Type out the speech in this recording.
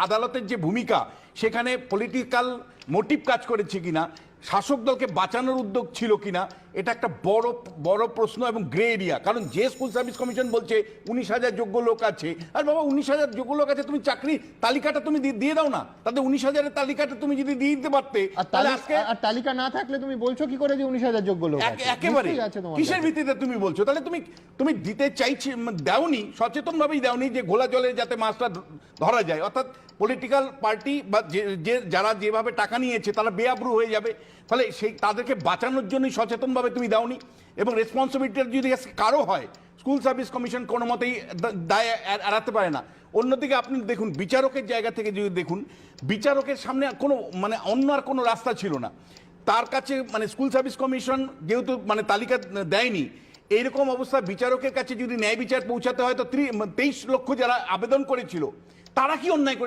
আদালতের যে ভূমিকা সেখানে পলিটিক্যাল মোটিভ কাজ করেছে কিনা, শাসক দলকে বাঁচানোর উদ্যোগ ছিল কিনা, এটা একটা বড় বড় প্রশ্ন এবং গ্রে এরিয়া। কারণ যে স্কুল সার্ভিস কমিশন বলছে 19,000 যোগ্য লোক আছে, আর বাবা 19,000 যোগ্য লোক আছে, তুমি চাকরি তালিকাটা তুমি দিয়ে দাও না, তাতে 19,000-এর তালিকাটা তুমি যদি দিয়ে দিতে পারতে, তাহলে আজকে আর তালিকা না থাকলে তুমি বলছো কি করে যে 19,000 যোগ্য লোক আছে? একেবারে কিসের ভিত্তিতে তুমি বলছো? তাহলে তুমি দিতে চাইছি, দাওনি, সচেতন ভাবেই দাওনি যে ঘোলা জলে যাতে মাছটা ধরা যায়, অর্থাৎ পলিটিক্যাল পার্টি বা যে যারা যেভাবে টাকা নিয়েছে তারা বেআব্রু হয়ে যাবে, ফলে সেই তাদেরকে বাঁচানোর জন্যই সচেতনভাবে তুমি দাওনি। এবং রেসপন্সিবিলিটি যদি কারো হয়, স্কুল সার্ভিস কমিশন কোনো মতেই দায় এড়াতে পারে না। অন্যদিকে আপনি দেখুন, বিচারকের জায়গা থেকে যদি দেখুন, বিচারকের সামনে কোনো অন্য আর কোনো রাস্তা ছিল না। তার কাছে স্কুল সার্ভিস কমিশন যেহেতু তালিকা দেয়নি, এইরকম অবস্থা বিচারকের কাছে যদি ন্যায় বিচার পৌঁছাতে হয়, তো 23 লক্ষ যারা আবেদন করেছিল তারা কি অন্যায় করেছে